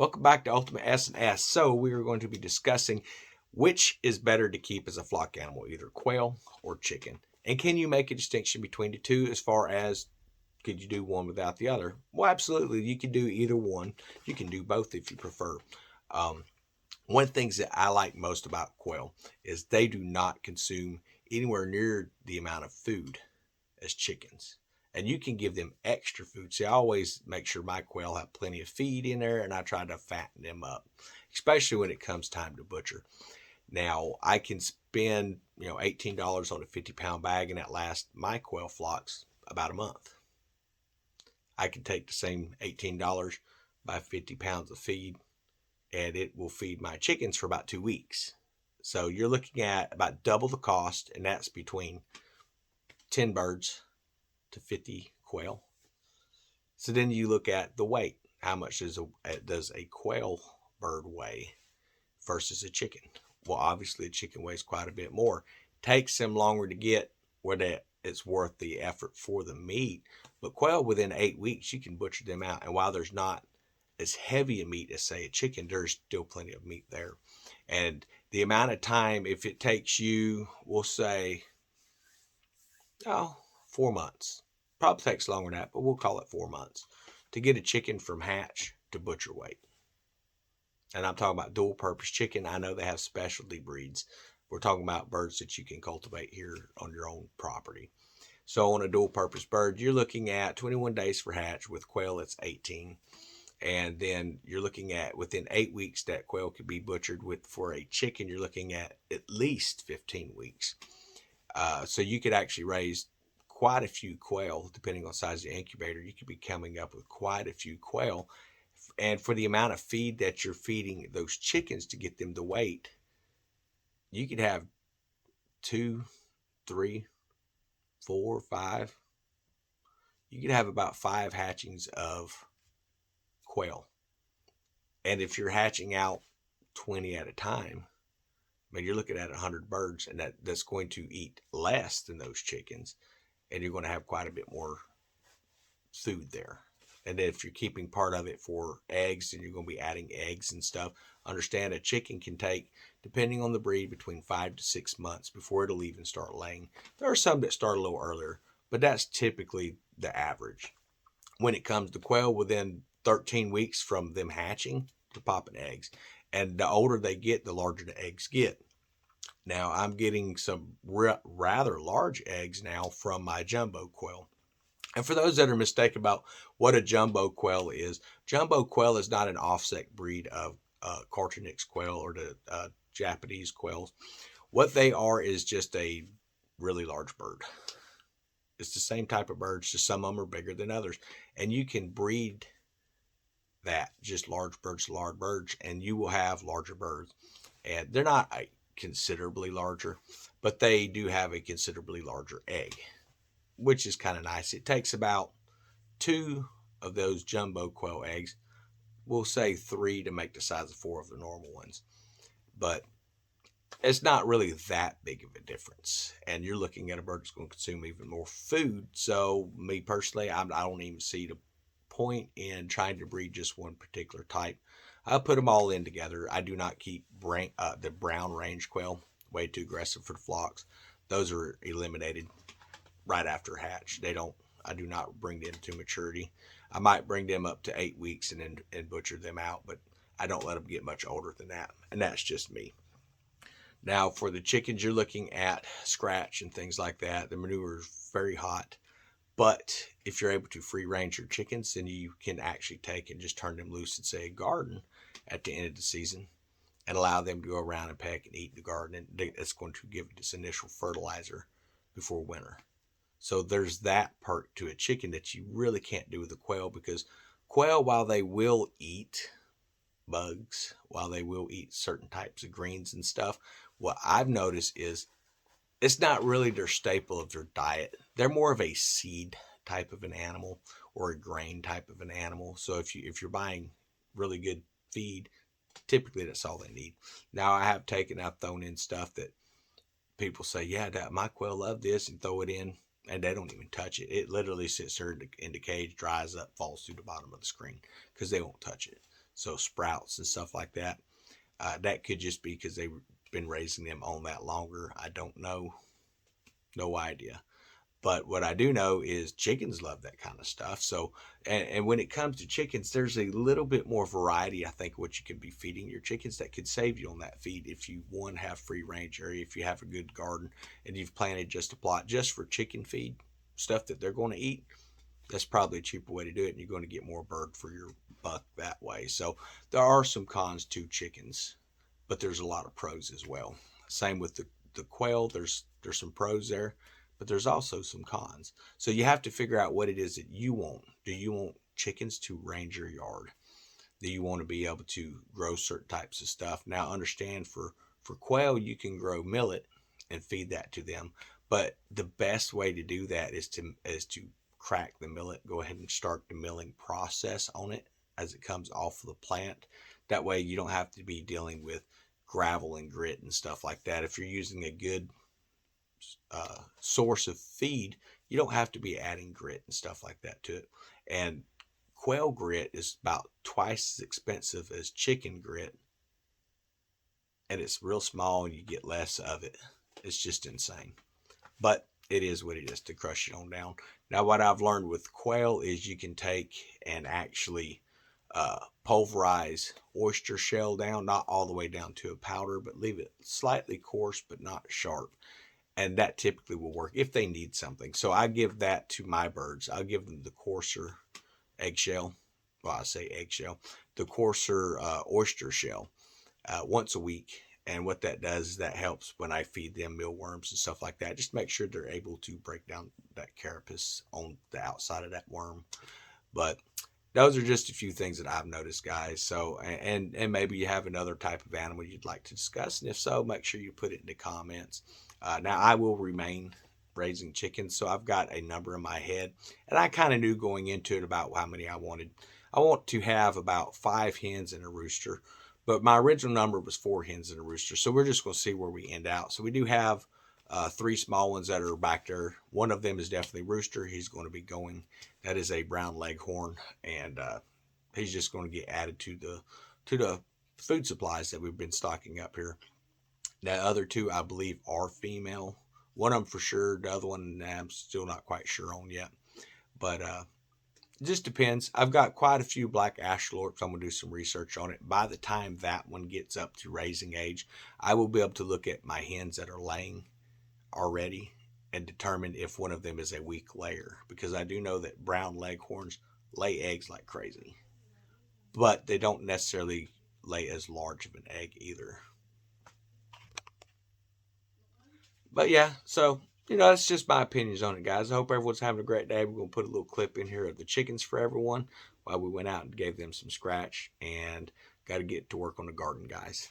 Welcome back to Ultimate S&S. So we are going to be discussing which is better to keep as a flock animal, either quail or chicken. And can you make a distinction between the two as far as could you do one without the other? Well, absolutely. You can do either one. You can do both if you prefer. One of the things that I like most about quail is they do not consume anywhere near the amount of food as chickens. And you can give them extra food. See, I always make sure my quail have plenty of feed in there, and I try to fatten them up, especially when it comes time to butcher. Now, I can spend, $18 on a 50-pound bag, and that lasts my quail flocks about a month. I can take the same $18, buy 50 pounds of feed, and it will feed my chickens for about 2 weeks. So you're looking at about double the cost, and that's between 10 birds to 50 quail. So then you look at the weight. How much does a quail bird weigh versus a chicken? Well, obviously a chicken weighs quite a bit more. Takes them longer to get where it's worth the effort for the meat. But quail, within 8 weeks, you can butcher them out. And while there's not as heavy a meat as, say, a chicken, there's still plenty of meat there. And the amount of time, if it takes you, we'll say, 4 months. Probably takes longer than that, but we'll call it 4 months to get a chicken from hatch to butcher weight. And I'm talking about dual purpose chicken. I know they have specialty breeds. We're talking about birds that you can cultivate here on your own property. So on a dual purpose bird, you're looking at 21 days for hatch. With quail, it's 18. And then you're looking at within 8 weeks that quail could be butchered. For a chicken, you're looking at least 15 weeks. So you could actually raise quite a few quail, depending on the size of the incubator. You could be coming up with quite a few quail. And for the amount of feed that you're feeding those chickens to get them to weight, you could have 2, 3, 4, 5. You could have about 5 hatchings of quail. And if you're hatching out 20 at a time, you're looking at 100 birds, and that's going to eat less than those chickens. And you're going to have quite a bit more food there. And if you're keeping part of it for eggs, then you're going to be adding eggs and stuff. Understand a chicken can take, depending on the breed, between 5 to 6 months before it'll even start laying. There are some that start a little earlier, but that's typically the average. When it comes to quail, within 13 weeks from them hatching to popping eggs. And the older they get, the larger the eggs get. Now, I'm getting some rather large eggs now from my jumbo quail. And for those that are mistaken about what a jumbo quail is not an offset breed of Carternix quail or the Japanese quails. What they are is just a really large bird. It's the same type of birds, just some of them are bigger than others. And you can breed that, just large birds to large birds, and you will have larger birds. And they're not considerably larger, but they do have a considerably larger egg, which is kind of nice. It takes about 2 of those jumbo quail eggs, we'll say 3 to make the size of 4 of the normal ones. But it's not really that big of a difference. And you're looking at a bird that's going to consume even more food. So me personally, I don't even see the point in trying to breed just one particular type. I put them all in together. I do not keep the brown range quail, way too aggressive for the flocks. Those are eliminated right after hatch. I do not bring them to maturity. I might bring them up to 8 weeks and butcher them out, but I don't let them get much older than that. And that's just me. Now for the chickens, you're looking at scratch and things like that. The manure is very hot. But if you're able to free range your chickens, then you can actually take and just turn them loose in, say, a garden at the end of the season and allow them to go around and peck and eat in the garden. And it's going to give this initial fertilizer before winter. So there's that perk to a chicken that you really can't do with a quail, because quail, while they will eat bugs, while they will eat certain types of greens and stuff, what I've noticed is it's not really their staple of their diet. They're more of a seed type of an animal or a grain type of an animal. So if you're buying really good feed, typically that's all they need. Now I've thrown in stuff that people say, yeah, my quail love this, and throw it in, and they don't even touch it. It literally sits there in the cage, dries up, falls through the bottom of the screen because they won't touch it. so sprouts and stuff like that. That could just be because they've been raising them on that longer. I don't know. No idea. But what I do know is chickens love that kind of stuff. So, and when it comes to chickens, there's a little bit more variety, I think, what you can be feeding your chickens that could save you on that feed if you, one, have free range area, if you have a good garden, and you've planted just a plot just for chicken feed, stuff that they're going to eat. That's probably a cheaper way to do it, and you're going to get more bird for your buck that way. So, there are some cons to chickens, but there's a lot of pros as well. Same with the quail. There's some pros there, but there's also some cons. So you have to figure out what it is that you want. Do you want chickens to range your yard? Do you want to be able to grow certain types of stuff? Now understand, for quail you can grow millet and feed that to them, but the best way to do that is to crack the millet. Go ahead and start the milling process on it as it comes off of the plant. That way you don't have to be dealing with gravel and grit and stuff like that. If you're using a good source of feed, you don't have to be adding grit and stuff like that to it. And quail grit is about twice as expensive as chicken grit, and it's real small and you get less of it. It's just insane. But it is what it is to crush it on down. Now, what I've learned with quail is you can take and actually pulverize oyster shell down, not all the way down to a powder, but leave it slightly coarse but not sharp. And that typically will work if they need something. So I give that to my birds. I'll give them the coarser eggshell. Well, I say eggshell, the coarser oyster shell once a week. And what that does is that helps when I feed them mealworms and stuff like that. Just make sure they're able to break down that carapace on the outside of that worm. But those are just a few things that I've noticed, guys. So, and maybe you have another type of animal you'd like to discuss, and if so, make sure you put it in the comments. Now, I will remain raising chickens, so I've got a number in my head, and I kind of knew going into it about how many I wanted. I want to have about 5 hens and a rooster, but my original number was 4 hens and a rooster, so we're just going to see where we end out. So we do have 3 small ones that are back there. One of them is definitely rooster. He's going to be going. That is a brown leghorn, and he's just going to get added to the food supplies that we've been stocking up here. The other 2, I believe, are female. One of them for sure. The other one, I'm still not quite sure on yet. But it just depends. I've got quite a few black Ashlorps. I'm going to do some research on it. By the time that one gets up to raising age, I will be able to look at my hens that are laying already and determine if one of them is a weak layer. Because I do know that brown leghorns lay eggs like crazy. But they don't necessarily lay as large of an egg either. But yeah, so that's just my opinions on it, guys. I hope everyone's having a great day. We're gonna put a little clip in here of the chickens for everyone while we went out and gave them some scratch, and got to get to work on the garden, guys.